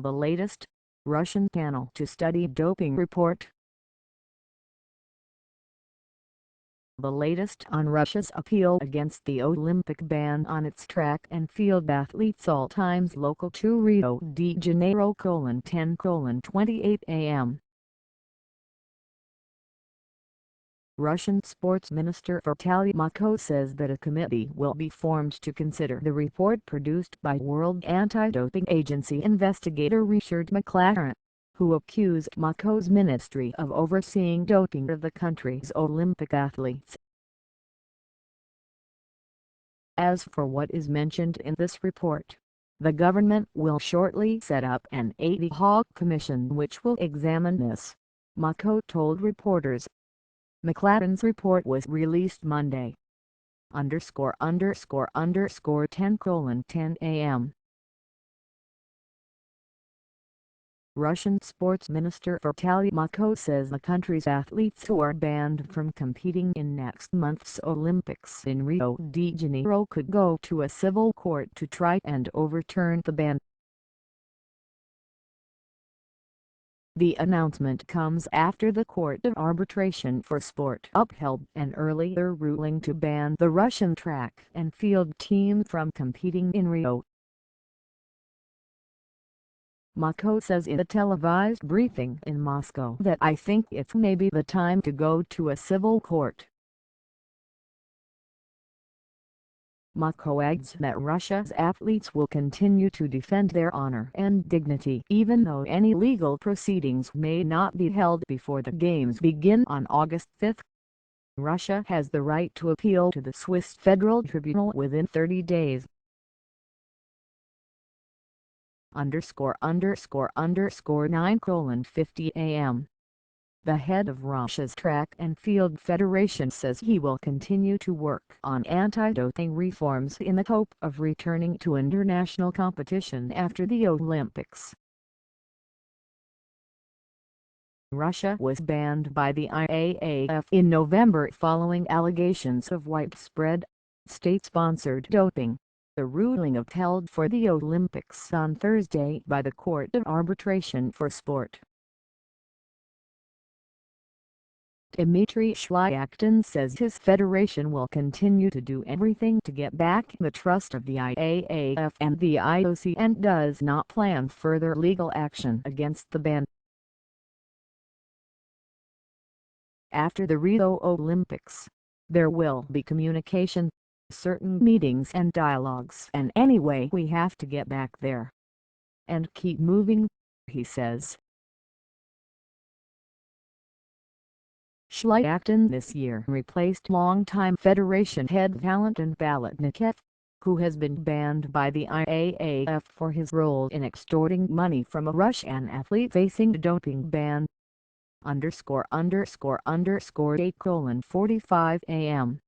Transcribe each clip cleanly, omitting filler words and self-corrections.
The latest, Russian panel to study doping report. The latest on Russia's appeal against the Olympic ban on its track and field athletes. All times local to Rio de Janeiro: 10:28 a.m. Russian Sports Minister Vitaly Klitschko says that a committee will be formed to consider the report produced by World Anti-Doping Agency investigator Richard McLaren, who accused Klitschko's ministry of overseeing doping of the country's Olympic athletes. As for what is mentioned in this report, the government will shortly set up an ad hoc commission which will examine this, Klitschko told reporters. McLaren's report was released Monday. 10:10 a.m. Russian Sports Minister Vitaly Klitschko says the country's athletes who are banned from competing in next month's Olympics in Rio de Janeiro could go to a civil court to try and overturn the ban. The announcement comes after the Court of Arbitration for Sport upheld an earlier ruling to ban the Russian track and field team from competing in Rio. Klitschko says in a televised briefing in Moscow that "I think it's maybe the time to go to a civil court." Klitschko adds that Russia's athletes will continue to defend their honor and dignity even though any legal proceedings may not be held before the Games begin on August 5. Russia has the right to appeal to the Swiss Federal Tribunal within 30 days. 9:50 a.m. The head of Russia's Track and Field Federation says he will continue to work on anti-doping reforms in the hope of returning to international competition after the Olympics. Russia was banned by the IAAF in November following allegations of widespread, state-sponsored doping. The ruling upheld for the Olympics on Thursday by the Court of Arbitration for Sport. Dmitry Shlyakhin says his federation will continue to do everything to get back the trust of the IAAF and the IOC and does not plan further legal action against the ban. After the Rio Olympics, there will be communication, certain meetings and dialogues, and anyway we have to get back there and keep moving, he says. Shlyakhin this year replaced longtime federation head Valentin Balatnikoff, who has been banned by the IAAF for his role in extorting money from a Russian athlete facing a doping ban. 8:45 a.m.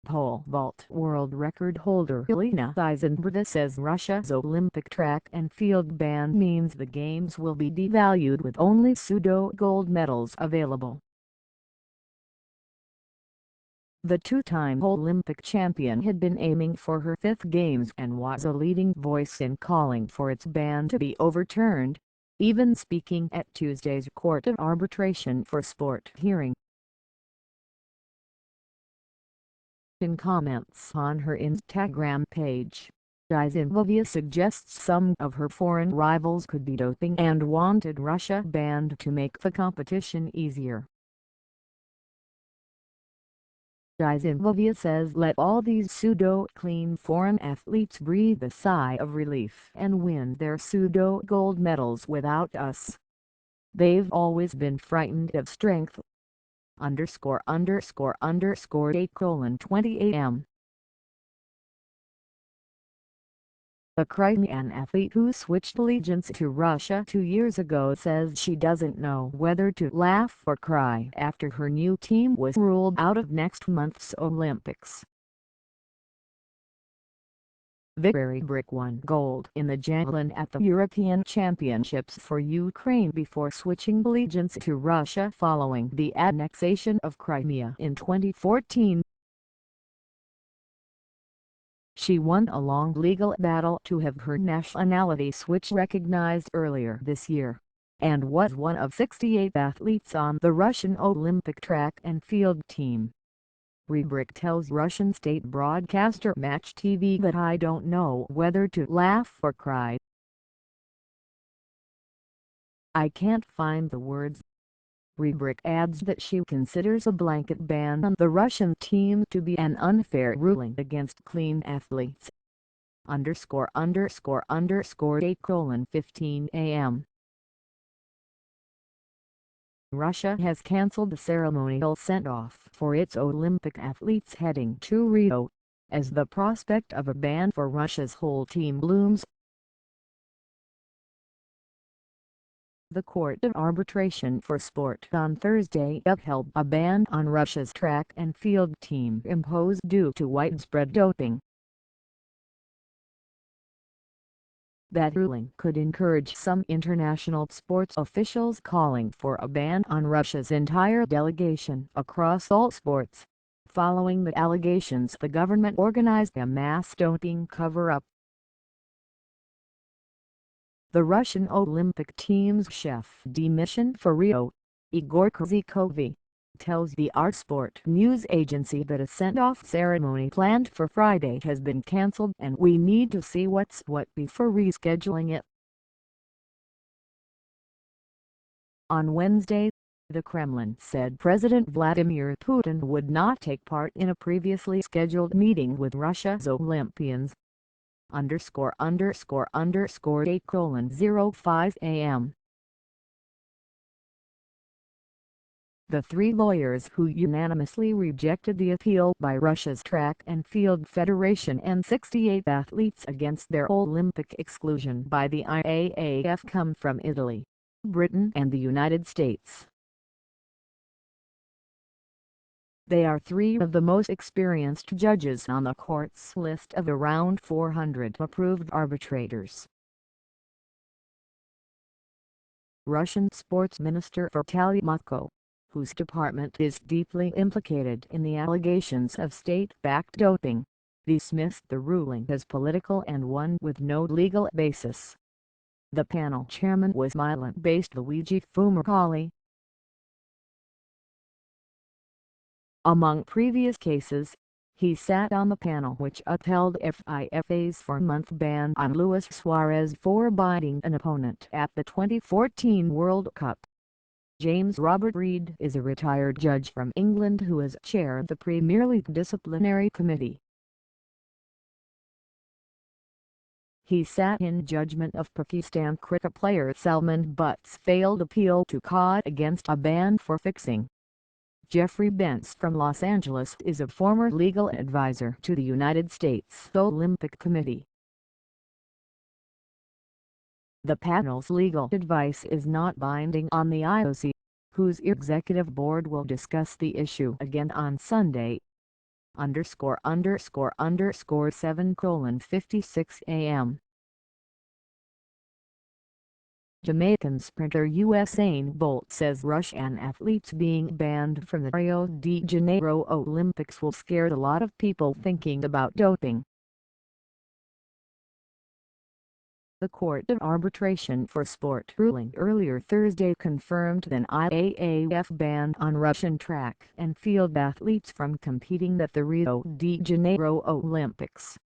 Pole vault world record holder Elina Isinbayeva says Russia's Olympic track and field ban means the games will be devalued with only pseudo gold medals available. The two-time Olympic champion had been aiming for her fifth games and was a leading voice in calling for its ban to be overturned, even speaking at Tuesday's Court of Arbitration for Sport hearing. In comments on her Instagram page, Isinbayeva suggests some of her foreign rivals could be doping and wanted Russia banned to make the competition easier. Isinbayeva says let all these pseudo-clean foreign athletes breathe a sigh of relief and win their pseudo-gold medals without us. They've always been frightened of strength. 8:20 a.m. A Crimean athlete who switched allegiance to Russia 2 years ago says she doesn't know whether to laugh or cry after her new team was ruled out of next month's Olympics. Victory Brick won gold in the javelin at the European Championships for Ukraine before switching allegiance to Russia following the annexation of Crimea in 2014. She won a long legal battle to have her nationality switch recognized earlier this year, and was one of 68 athletes on the Russian Olympic track and field team. Rybak tells Russian state broadcaster Match TV that "I don't know whether to laugh or cry. I can't find the words." Rybak adds that she considers a blanket ban on the Russian team to be an unfair ruling against clean athletes. ____8:15 a.m. Russia has cancelled the ceremonial send-off for its Olympic athletes heading to Rio, as the prospect of a ban for Russia's whole team looms. The Court of Arbitration for Sport on Thursday upheld a ban on Russia's track and field team imposed due to widespread doping. That ruling could encourage some international sports officials calling for a ban on Russia's entire delegation across all sports, following the allegations the government organized a mass doping cover-up. The Russian Olympic team's chef de mission for Rio, Igor Kozhikov, tells the Artsport news agency that a send-off ceremony planned for Friday has been cancelled and we need to see what's what before rescheduling it. On Wednesday, the Kremlin said President Vladimir Putin would not take part in a previously scheduled meeting with Russia's Olympians. ___8:05 a.m. The three lawyers who unanimously rejected the appeal by Russia's Track and Field Federation and 68 athletes against their Olympic exclusion by the IAAF come from Italy, Britain and the United States. They are three of the most experienced judges on the court's list of around 400 approved arbitrators. Russian Sports Minister Vitaly Mutko, whose department is deeply implicated in the allegations of state-backed doping, dismissed the ruling as political and one with no legal basis. The panel chairman was Milan-based Luigi Fumagalli. Among previous cases, he sat on the panel which upheld FIFA's 4-month ban on Luis Suarez for biting an opponent at the 2014 World Cup. James Robert Reed is a retired judge from England who has chaired the Premier League Disciplinary Committee. He sat in judgment of Pakistan cricket player Salman Butt's failed appeal to COD against a ban for fixing. Jeffrey Bentz from Los Angeles is a former legal advisor to the United States Olympic Committee. The panel's legal advice is not binding on the IOC, whose executive board will discuss the issue again on Sunday. ___7:56 a.m. Jamaican sprinter Usain Bolt says Russian athletes being banned from the Rio de Janeiro Olympics will scare a lot of people thinking about doping. The Court of Arbitration for Sport ruling earlier Thursday confirmed an IAAF ban on Russian track and field athletes from competing at the Rio de Janeiro Olympics.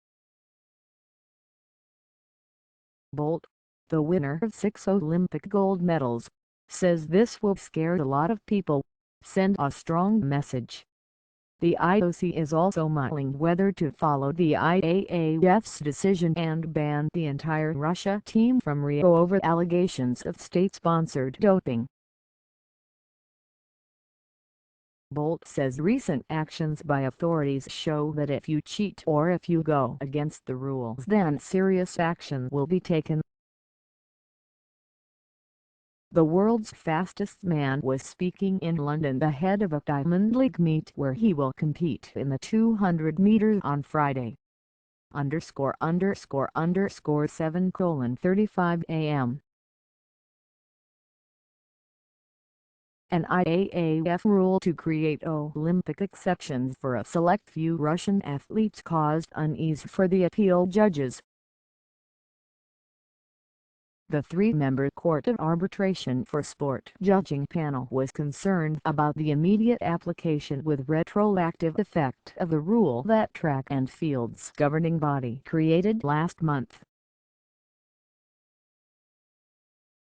Bolt, the winner of 6 Olympic gold medals, says this will scare a lot of people, send a strong message. The IOC is also mulling whether to follow the IAAF's decision and ban the entire Russia team from Rio over allegations of state-sponsored doping. Bolt says recent actions by authorities show that if you cheat or if you go against the rules then serious action will be taken. The world's fastest man was speaking in London ahead of a Diamond League meet where he will compete in the 200 meters on Friday. ____7:35 a.m. an IAAF rule to create Olympic exceptions for a select few Russian athletes caused unease for the appeal judges. The three-member Court of Arbitration for Sport judging panel was concerned about the immediate application with retroactive effect of the rule that track and field's governing body created last month.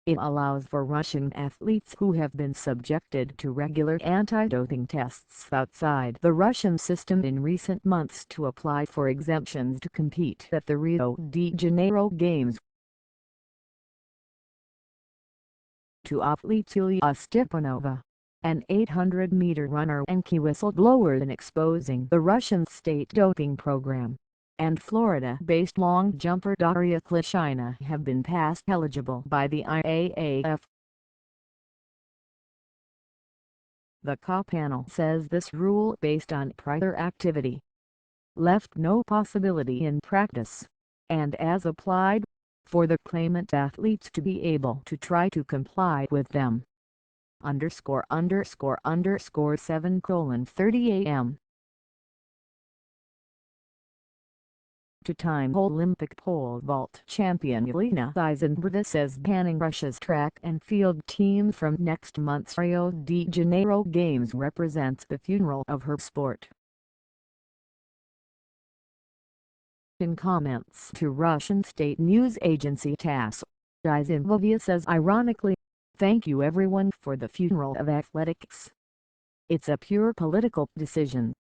It allows for Russian athletes who have been subjected to regular anti-doping tests outside the Russian system in recent months to apply for exemptions to compete at the Rio de Janeiro Games. To athletes Yulia Stepanova, an 800-meter runner and key whistleblower in exposing the Russian state doping program, and Florida-based long jumper Daria Klishina have been passed eligible by the IAAF. The CA panel says this rule, based on prior activity, left no possibility in practice, and as applied, for the claimant athletes to be able to try to comply with them. ____7:30 AM. Two-time Olympic pole vault champion Elena Isinbayeva says banning Russia's track and field team from next month's Rio de Janeiro Games represents the funeral of her sport. In comments to Russian state news agency TASS, Isinbayeva says ironically, "Thank you everyone for the funeral of athletics. It's a pure political decision."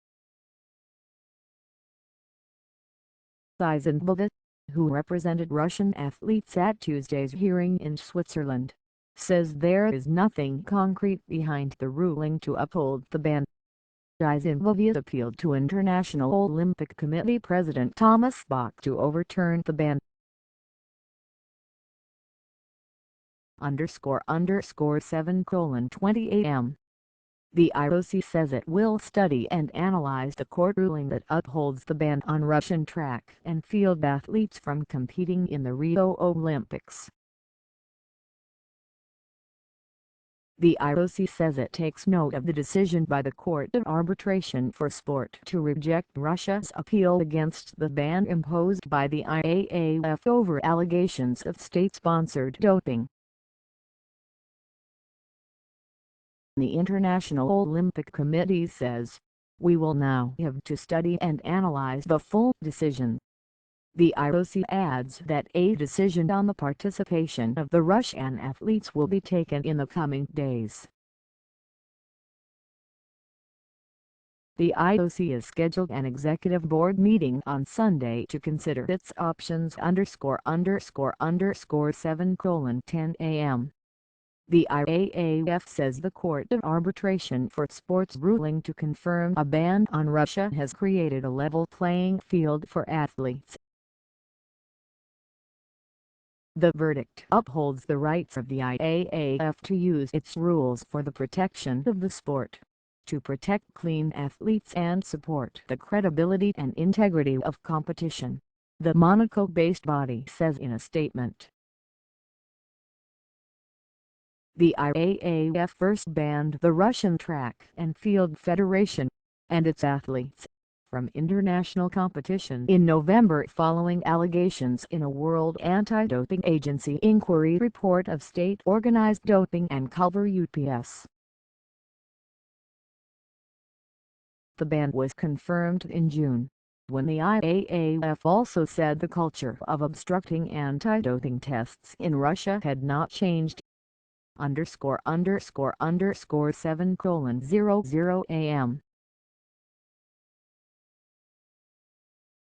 Isinbayeva, who represented Russian athletes at Tuesday's hearing in Switzerland, says there is nothing concrete behind the ruling to uphold the ban. Isinbayeva appealed to International Olympic Committee President Thomas Bach to overturn the ban. ___7:28 AM. The IOC says it will study and analyze the court ruling that upholds the ban on Russian track and field athletes from competing in the Rio Olympics. The IOC says it takes note of the decision by the Court of Arbitration for Sport to reject Russia's appeal against the ban imposed by the IAAF over allegations of state-sponsored doping. The International Olympic Committee says, "We will now have to study and analyze the full decision." The IOC adds that a decision on the participation of the Russian athletes will be taken in the coming days. The IOC has scheduled an executive board meeting on Sunday to consider its options. ___7:10 AM. The IAAF says the Court of Arbitration for Sport's ruling to confirm a ban on Russia has created a level playing field for athletes. The verdict upholds the rights of the IAAF to use its rules for the protection of the sport, to protect clean athletes and support the credibility and integrity of competition, the Monaco-based body says in a statement. The IAAF first banned the Russian Track and Field Federation and its athletes from international competition in November following allegations in a World Anti-Doping Agency inquiry report of state-organized doping and Culver UPS. The ban was confirmed in June, when the IAAF also said the culture of obstructing anti-doping tests in Russia had not changed. ___7:00 AM.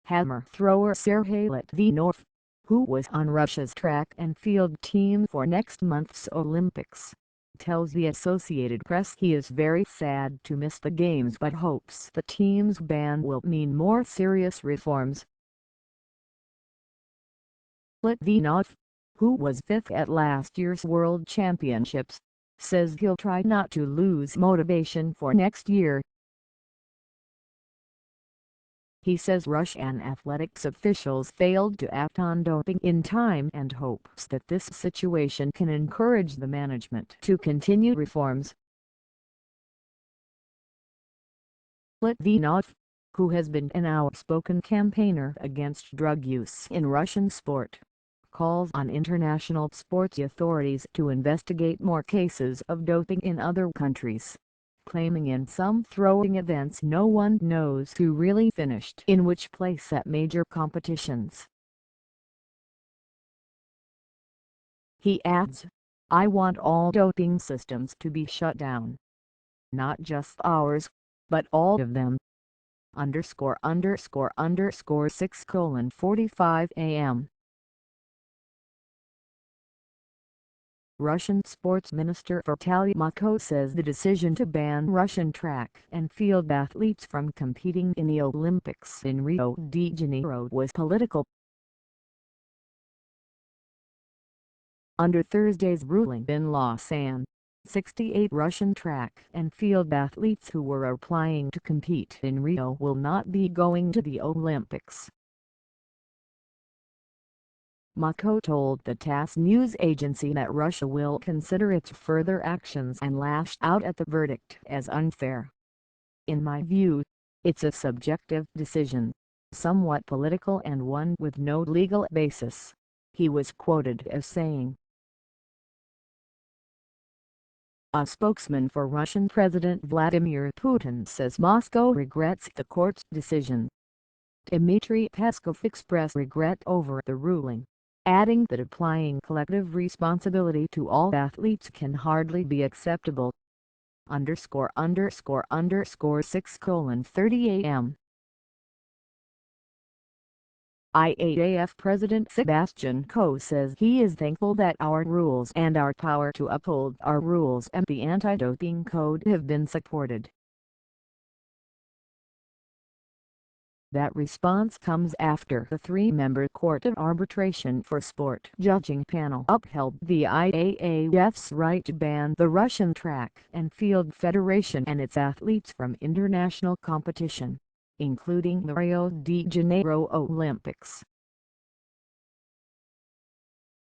Hammer thrower Sergey Litvinov, who was on Russia's track and field team for next month's Olympics, tells the Associated Press he is very sad to miss the games but hopes the team's ban will mean more serious reforms. Litvinov, who was fifth at last year's World Championships, says he'll try not to lose motivation for next year. He says Russian athletics officials failed to act on doping in time and hopes that this situation can encourage the management to continue reforms. Litvinov, who has been an outspoken campaigner against drug use in Russian sport, calls on international sports authorities to investigate more cases of doping in other countries, claiming in some throwing events no one knows who really finished in which place at major competitions. He adds, "I want all doping systems to be shut down. Not just ours, but all of them." ______ 6:45 a.m. Russian Sports Minister Vitaly Klitschko says the decision to ban Russian track and field athletes from competing in the Olympics in Rio de Janeiro was political. Under Thursday's ruling in Lausanne, 68 Russian track and field athletes who were applying to compete in Rio will not be going to the Olympics. Klitschko told the TASS news agency that Russia will consider its further actions and lashed out at the verdict as unfair. "In my view, it's a subjective decision, somewhat political and one with no legal basis," he was quoted as saying. A spokesman for Russian President Vladimir Putin says Moscow regrets the court's decision. Dmitry Peskov expressed regret over the ruling, adding that applying collective responsibility to all athletes can hardly be acceptable. _____6:30 a.m. IAAF President Sebastian Coe says he is thankful that our rules and our power to uphold our rules and the anti-doping code have been supported. That response comes after the three-member Court of Arbitration for Sport judging panel upheld the IAAF's right to ban the Russian Track and Field Federation and its athletes from international competition, including the Rio de Janeiro Olympics.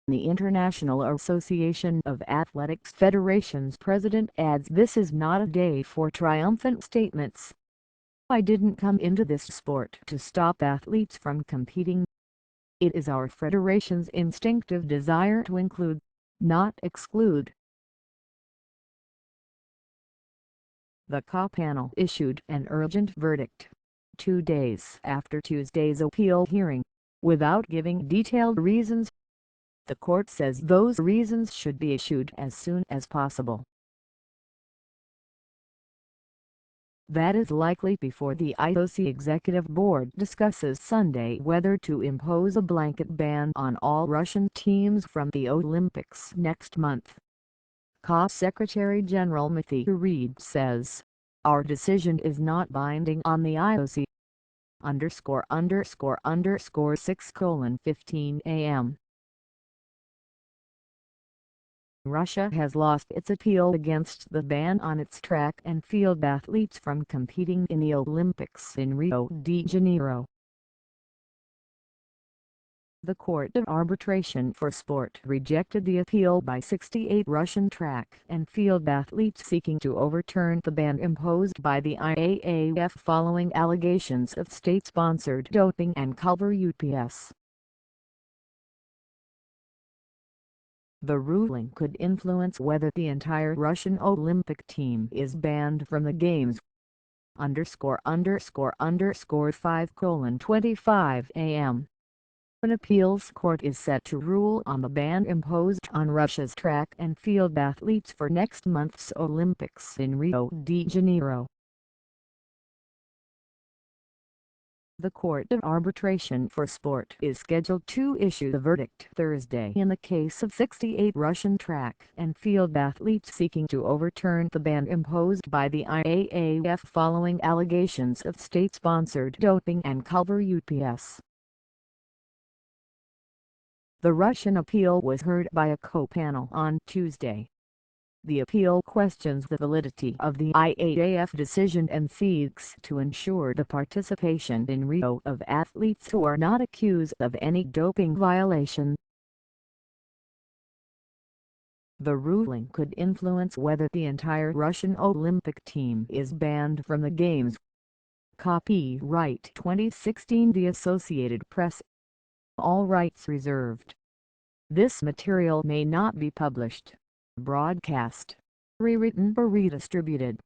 The International Association of Athletics Federations president adds, "This is not a day for triumphant statements. I didn't come into this sport to stop athletes from competing. It is our federation's instinctive desire to include, not exclude." The CA panel issued an urgent verdict 2 days after Tuesday's appeal hearing, without giving detailed reasons. The court says those reasons should be issued as soon as possible. That is likely before the IOC Executive Board discusses Sunday whether to impose a blanket ban on all Russian teams from the Olympics next month. CA Secretary General Matthew Reed says, "Our decision is not binding on the IOC." _____6:15 a.m. Russia has lost its appeal against the ban on its track and field athletes from competing in the Olympics in Rio de Janeiro. The Court of Arbitration for Sport rejected the appeal by 68 Russian track and field athletes seeking to overturn the ban imposed by the IAAF following allegations of state-sponsored doping and cover UPS. The ruling could influence whether the entire Russian Olympic team is banned from the Games. _____5:25 a.m. An appeals court is set to rule on the ban imposed on Russia's track and field athletes for next month's Olympics in Rio de Janeiro. The Court of Arbitration for Sport is scheduled to issue the verdict Thursday in the case of 68 Russian track and field athletes seeking to overturn the ban imposed by the IAAF following allegations of state-sponsored doping and cover UPS. The Russian appeal was heard by a co-panel on Tuesday. The appeal questions the validity of the IAAF decision and seeks to ensure the participation in Rio of athletes who are not accused of any doping violation. The ruling could influence whether the entire Russian Olympic team is banned from the Games. Copyright 2016 The Associated Press. All rights reserved. This material may not be published, broadcast, rewritten or redistributed